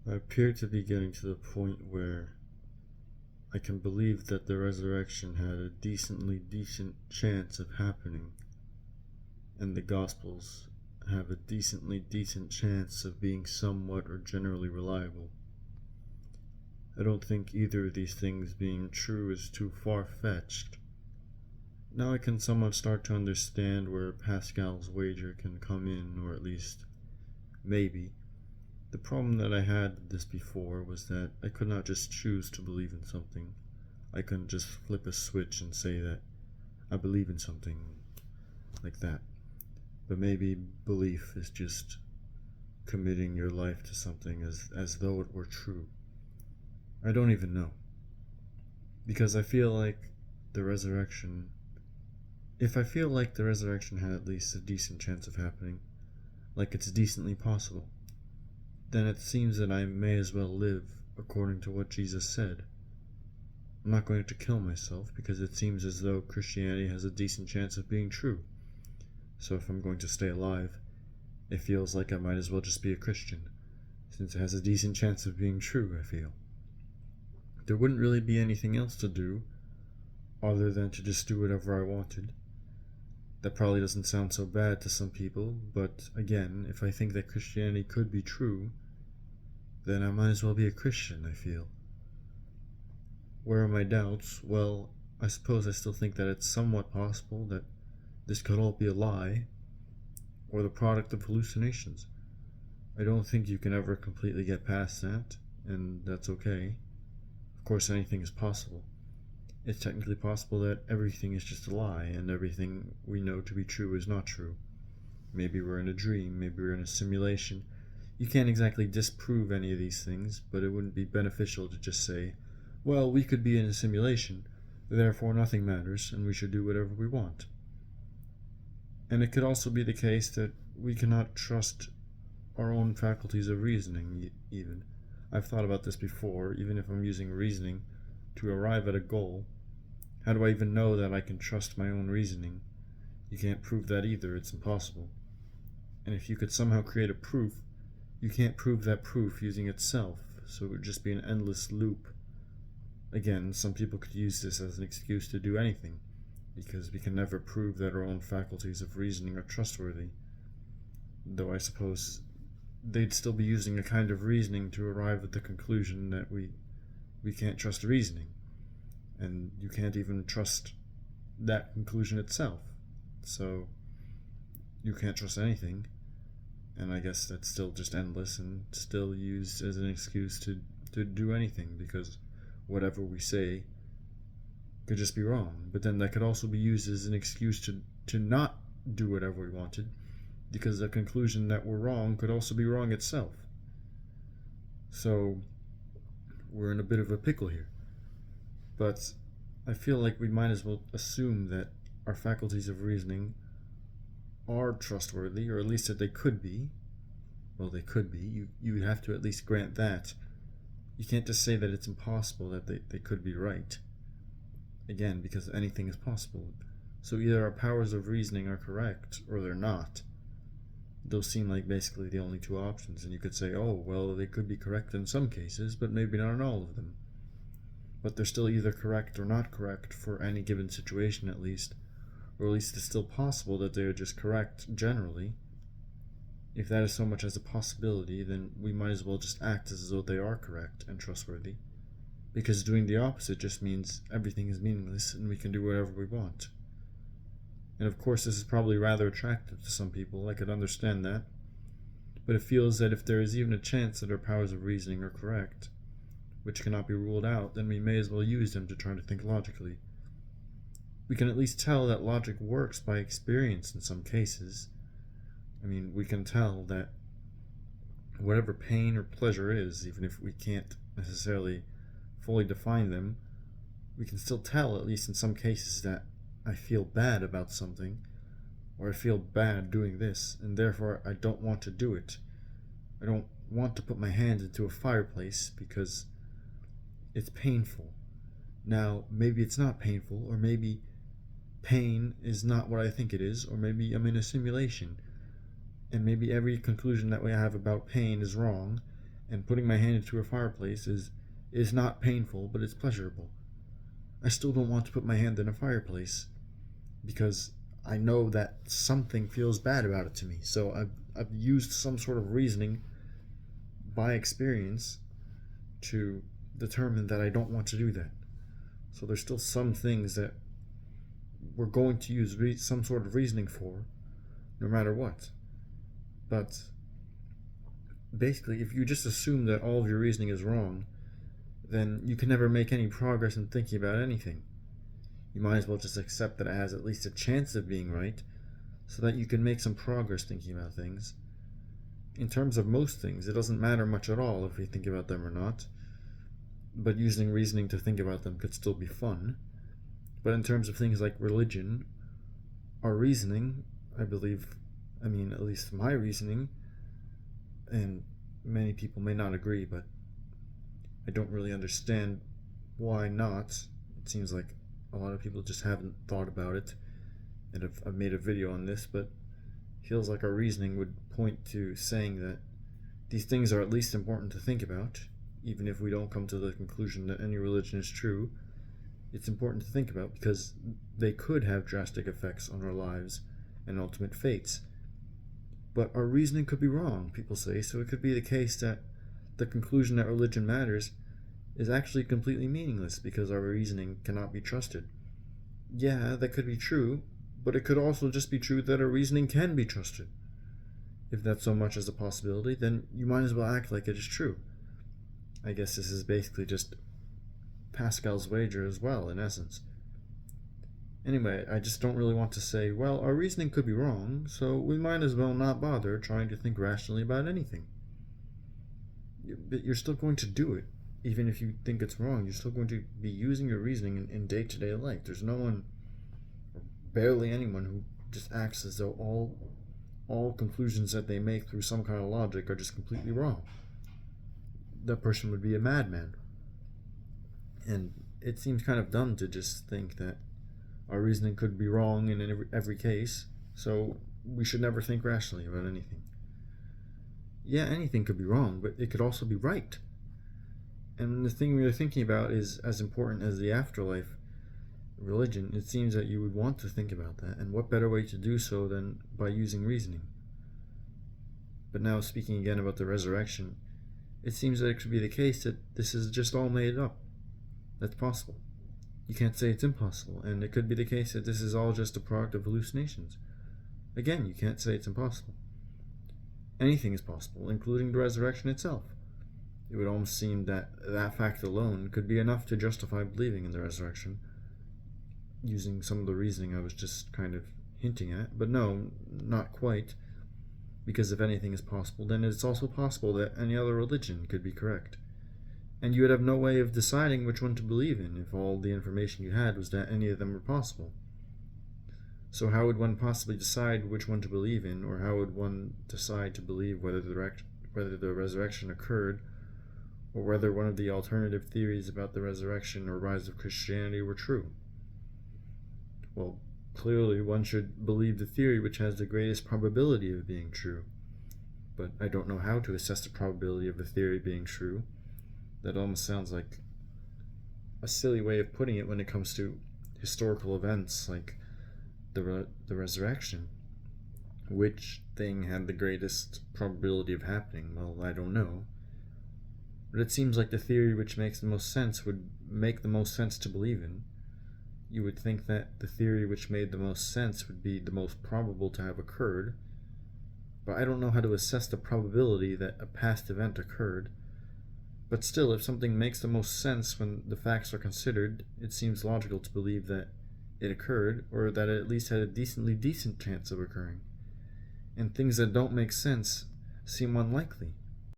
I appear to be getting to the point where I can believe that the resurrection had a decent chance of happening, and the Gospels have a decent chance of being somewhat or generally reliable. I don't think either of these things being true is too far-fetched. Now I can somewhat start to understand where Pascal's wager can come in, or at least, maybe. The problem that I had with this before was that I could not just choose to believe in something. I couldn't just flip a switch and say that I believe in something like that. But maybe belief is just committing your life to something as though it were true. I don't even know. Because I feel like the resurrection, if I feel like the resurrection had at least a decent chance of happening, like it's decently possible, then it seems that I may as well live according to what Jesus said. I'm not going to kill myself because it seems as though Christianity has a decent chance of being true. So if I'm going to stay alive, it feels like I might as well just be a Christian, since it has a decent chance of being true, I feel. There wouldn't really be anything else to do other than to just do whatever I wanted. That probably doesn't sound so bad to some people, but again, if I think that Christianity could be true, then I might as well be a Christian, I feel. Where are my doubts? Well, I suppose I still think that it's somewhat possible that this could all be a lie, or the product of hallucinations. I don't think you can ever completely get past that, and that's okay. Of course, anything is possible. It's technically possible that everything is just a lie, and everything we know to be true is not true. Maybe we're in a dream, maybe we're in a simulation. You can't exactly disprove any of these things, but it wouldn't be beneficial to just say, well, we could be in a simulation, therefore nothing matters, and we should do whatever we want. And it could also be the case that we cannot trust our own faculties of reasoning, even. I've thought about this before. Even if I'm using reasoning to arrive at a goal, how do I even know that I can trust my own reasoning? You can't prove that either, it's impossible. And if you could somehow create a proof, you can't prove that proof using itself, so it would just be an endless loop. Again, some people could use this as an excuse to do anything, because we can never prove that our own faculties of reasoning are trustworthy. Though I suppose they'd still be using a kind of reasoning to arrive at the conclusion that we can't trust reasoning, and you can't even trust that conclusion itself. So you can't trust anything, and I guess that's still just endless and still used as an excuse to do anything, because whatever we say could just be wrong. But then that could also be used as an excuse to not do whatever we wanted, because the conclusion that we're wrong could also be wrong itself. So we're in a bit of a pickle here. But I feel like we might as well assume that our faculties of reasoning are trustworthy, or at least that they could be. Well, they could be. You have to at least grant that. You can't just say that it's impossible that they could be right. Again, because anything is possible. So either our powers of reasoning are correct, or they're not. Those seem like basically the only two options, and you could say, oh, well, they could be correct in some cases, but maybe not in all of them. But they're still either correct or not correct for any given situation at least, or at least it's still possible that they are just correct generally. If that is so much as a possibility, then we might as well just act as though they are correct and trustworthy, because doing the opposite just means everything is meaningless and we can do whatever we want. And of course this is probably rather attractive to some people, I could understand that, but it feels that if there is even a chance that our powers of reasoning are correct, which cannot be ruled out, then we may as well use them to try to think logically. We can at least tell that logic works by experience in some cases. I mean, we can tell that whatever pain or pleasure is, even if we can't necessarily fully define them, we can still tell, at least in some cases, that I feel bad about something, or I feel bad doing this, and therefore I don't want to do it. I don't want to put my hand into a fireplace because it's painful. Now, maybe it's not painful, or maybe pain is not what I think it is, or maybe I'm in a simulation, and maybe every conclusion that we have about pain is wrong, and putting my hand into a fireplace is not painful, but it's pleasurable. I still don't want to put my hand in a fireplace because I know that something feels bad about it to me. So I've used some sort of reasoning by experience to determine that I don't want to do that. So there's still some things that we're going to use some sort of reasoning for, no matter what. But basically, if you just assume that all of your reasoning is wrong, then you can never make any progress in thinking about anything. You might as well just accept that it has at least a chance of being right, so that you can make some progress thinking about things. In terms of most things, it doesn't matter much at all if we think about them or not, but using reasoning to think about them could still be fun. But in terms of things like religion, our reasoning, at least my reasoning, and many people may not agree, but I don't really understand why not. It seems like a lot of people just haven't thought about it, and I've made a video on this, but it feels like our reasoning would point to saying that these things are at least important to think about, even if we don't come to the conclusion that any religion is true. It's important to think about because they could have drastic effects on our lives and ultimate fates. But our reasoning could be wrong, people say, so it could be the case that the conclusion that religion matters is actually completely meaningless because our reasoning cannot be trusted. Yeah, that could be true, but it could also just be true that our reasoning can be trusted. If that's so much as a possibility, then you might as well act like it is true. I guess this is basically just Pascal's wager as well, in essence. Anyway, I just don't really want to say, well, our reasoning could be wrong, so we might as well not bother trying to think rationally about anything. But you're still going to do it, even if you think it's wrong. You're still going to be using your reasoning in day-to-day life. There's no one, or barely anyone, who just acts as though all conclusions that they make through some kind of logic are just completely wrong. That person would be a madman. And it seems kind of dumb to just think that our reasoning could be wrong in every case, so we should never think rationally about anything. Yeah, anything could be wrong, but it could also be right. And the thing we are thinking about is as important as the afterlife. Religion, it seems that you would want to think about that, and what better way to do so than by using reasoning? But now, speaking again about the resurrection, it seems that it could be the case that this is just all made up. That's possible. You can't say it's impossible, and it could be the case that this is all just a product of hallucinations. Again, you can't say it's impossible. Anything is possible, including the resurrection itself. It would almost seem that that fact alone could be enough to justify believing in the resurrection, using some of the reasoning I was just kind of hinting at. But no, not quite, because if anything is possible, then it's also possible that any other religion could be correct. And you would have no way of deciding which one to believe in if all the information you had was that any of them were possible. So how would one possibly decide which one to believe in, or how would one decide to believe whether the resurrection occurred, or whether one of the alternative theories about the resurrection or rise of Christianity were true? Well, clearly one should believe the theory which has the greatest probability of being true. But I don't know how to assess the probability of a theory being true. That almost sounds like a silly way of putting it when it comes to historical events like the resurrection. Which thing had the greatest probability of happening? Well, I don't know. But it seems like the theory which makes the most sense would make the most sense to believe in. You would think that the theory which made the most sense would be the most probable to have occurred. But I don't know how to assess the probability that a past event occurred. But still, if something makes the most sense when the facts are considered, it seems logical to believe that it occurred, or that it at least had a decent chance of occurring. And things that don't make sense seem unlikely.